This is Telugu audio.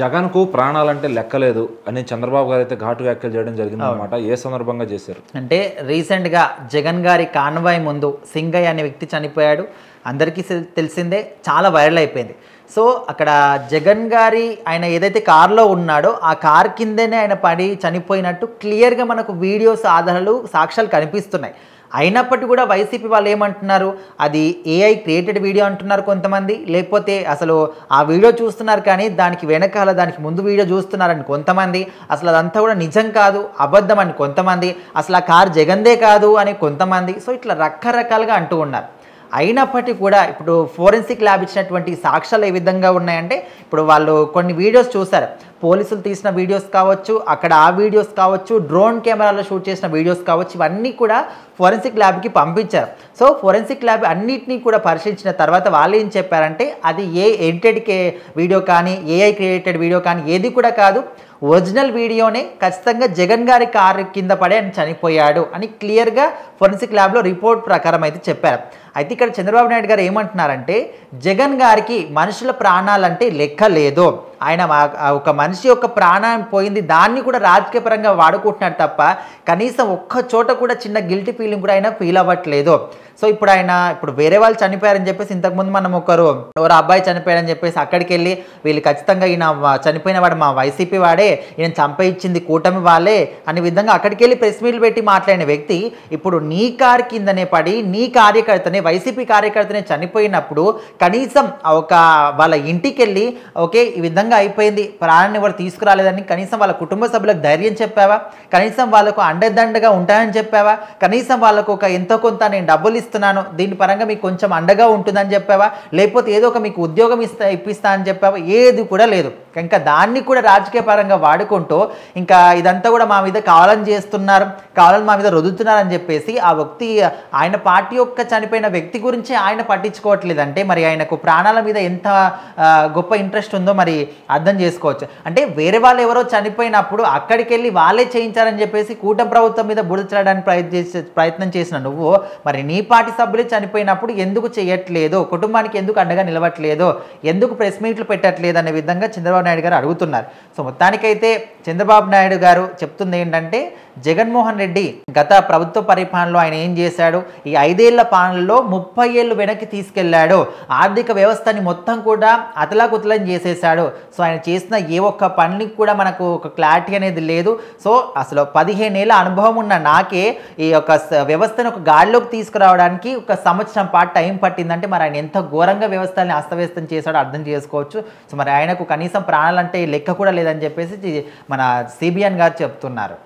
జగన్కు ప్రాణాలంటే లెక్కలేదు అని చంద్రబాబు గారు అయితే ఘాటు వ్యాఖ్యలు చేయడం జరిగిందన్నమాట. ఏ సందర్భంగా చేశారు అంటే రీసెంట్గా జగన్ గారి కాన్వాయ్ ముందు సింగయ్య అనే వ్యక్తి చనిపోయాడు. అందరికీ తెలిసిందే, చాలా వైరల్ అయిపోయింది. సో అక్కడ జగన్ గారి ఆయన ఏదైతే కారులో ఉన్నాడో ఆ కార్ కిందనే ఆయన పడి చనిపోయినట్టు క్లియర్గా మనకు వీడియోస్ ఆధారాలు సాక్ష్యాలు కనిపిస్తున్నాయి. అయినప్పటికీ కూడా వైసీపీ వాళ్ళు ఏమంటున్నారు, అది ఏఐ క్రియేటెడ్ వీడియో అంటున్నారు కొంతమంది, లేకపోతే అసలు ఆ వీడియో చూస్తున్నారు కానీ దానికి వెనకాల దానికి ముందు వీడియో చూస్తున్నారని కొంతమంది, అసలు అదంతా కూడా నిజం కాదు అబద్ధం అని కొంతమంది, అసలు ఆ కారు జగన్దే కాదు అని కొంతమంది. సో ఇట్లా రకరకాలుగా అంటూ ఉన్నారు. అయినప్పటికీ కూడా ఇప్పుడు ఫోరెన్సిక్ ల్యాబ్ ఇచ్చినటువంటి సాక్ష్యాలు ఏ విధంగా ఉన్నాయంటే, ఇప్పుడు వాళ్ళు కొన్ని వీడియోస్ చూశారు, పోలీసులు తీసిన వీడియోస్ కావచ్చు, అక్కడ ఆ వీడియోస్ కావచ్చు, డ్రోన్ కెమెరాలో షూట్ చేసిన వీడియోస్ కావచ్చు, ఇవన్నీ కూడా ఫోరెన్సిక్ ల్యాబ్కి పంపించారు. సో ఫోరెన్సిక్ ల్యాబ్ అన్నిటినీ కూడా పరిశీలించిన తర్వాత వాళ్ళు ఏం చెప్పారంటే, అది ఏ ఎడిటెడ్ వీడియో కానీ ఏఐ క్రియేటెడ్ వీడియో కానీ ఏది కూడా కాదు, ఒరిజినల్ వీడియోనే ఖచ్చితంగా జగన్ గారి కారు కింద పడే ఆయన చనిపోయాడు అని క్లియర్గా ఫోరెన్సిక్ ల్యాబ్లో రిపోర్ట్ ప్రకారం అయితే చెప్పారు. అయితే ఇక్కడ చంద్రబాబు నాయుడు గారు ఏమంటున్నారంటే, జగన్ గారికి మనుషుల ప్రాణాలంటే లెక్క లేదు, ఆయన ఒక మనిషి యొక్క ప్రాణం పోయింది దాన్ని కూడా రాజకీయ పరంగా వాడుకుంటున్నాడు తప్ప కనీసం ఒక్క చోట కూడా చిన్న గిల్టీ ఫీలింగ్ కూడా ఆయన ఫీల్ అవ్వట్లేదు. సో ఇప్పుడు వేరే వాళ్ళు చనిపోయారని చెప్పేసి ఇంతకుముందు మనం ఎవరో అబ్బాయి చనిపోయారని చెప్పేసి అక్కడికి వెళ్ళి వీళ్ళు ఖచ్చితంగా ఈయన చనిపోయిన వాడు మా వైసీపీ వాడే, ఈయన చంపేయించింది కూటమి వాళ్ళే అనే విధంగా అక్కడికి వెళ్ళి ప్రెస్ మీట్లు పెట్టి మాట్లాడిన వ్యక్తి ఇప్పుడు నీ కారు కిందనే పడి నీ కార్యకర్తనే వైసీపీ కార్యకర్తనే చనిపోయినప్పుడు కనీసం వాళ్ళ ఇంటికి వెళ్ళి ఓకే ఈ విధంగా అయిపోయింది, ప్రాణాన్ని ఎవరు తీసుకురాలేదని కనీసం వాళ్ళ కుటుంబ సభ్యులకు ధైర్యం చెప్పావా, కనీసం వాళ్ళకు అండదండగా ఉంటాయని చెప్పావా, కనీసం వాళ్ళకు ఎంతో కొంత నేను డబ్బులు ఇస్తున్నాను దీని పరంగా మీకు కొంచెం అండగా ఉంటుందని చెప్పావా, లేకపోతే ఏదో మీకు ఉద్యోగం ఇప్పిస్తా అని చెప్పావా, ఏది కూడా లేదు. ఇంకా దాన్ని కూడా రాజకీయ పరంగా వాడుకుంటూ ఇంకా ఇదంతా కూడా మా మీద కావాలని చేస్తున్నారు, కావాలని మా మీద రుదుతున్నారని చెప్పేసి ఆ వ్యక్తి ఆయన పార్టీ యొక్క చనిపోయిన వ్యక్తి గురించి ఆయన పట్టించుకోవట్లేదంటే మరి ఆయనకు ప్రాణాల మీద ఎంత గొప్ప ఇంట్రెస్ట్ ఉందో మరి అర్థం చేసుకోవచ్చు. అంటే వేరే వాళ్ళు ఎవరో చనిపోయినప్పుడు అక్కడికి వెళ్ళి వాళ్ళే చేయించారని చెప్పేసి కూటమి ప్రభుత్వం మీద బురద చల్లడానికి ప్రయత్నం చేసిన నువ్వు మరి నీ పార్టీ సభ్యులే చనిపోయినప్పుడు ఎందుకు చేయట్లేదు, కుటుంబానికి ఎందుకు అండగా నిలవట్లేదు, ఎందుకు ప్రెస్ మీట్లు పెట్టట్లేదు అనే విధంగా చంద్రబాబు నాయుడు గారు అడుగుతున్నారు. సో మొత్తానికైతే చంద్రబాబు నాయుడు గారు చెప్తుంది ఏంటంటే, జగన్మోహన్ రెడ్డి గత ప్రభుత్వ పరిపాలనలో ఆయన ఏం చేశాడు, ఈ 5 ఏళ్ల పాలనలో 30 ఏళ్ళు వెనక్కి తీసుకెళ్లాడు, ఆర్థిక వ్యవస్థని మొత్తం కూడా అతలాకుతలం చేసేసాడు. సో ఆయన చేసిన ఏ ఒక్క పనికి కూడా మనకు ఒక క్లారిటీ అనేది లేదు. సో అసలు 15 ఏళ్ళ అనుభవం ఉన్న నాకే ఈ యొక్క వ్యవస్థను ఒక గాడిలోకి తీసుకురావడానికి 1 సంవత్సరం పాటు టైం పట్టిందంటే మరి ఆయన ఎంత ఘోరంగా వ్యవస్థల్ని అస్తవ్యస్తం చేశాడో అర్థం చేసుకోవచ్చు. సో మరి ఆయనకు కనీసం ప్రాణాలంటే లెక్క కూడా లేదని చెప్పేసి మన సిబిఎన్ గారు చెప్తున్నారు.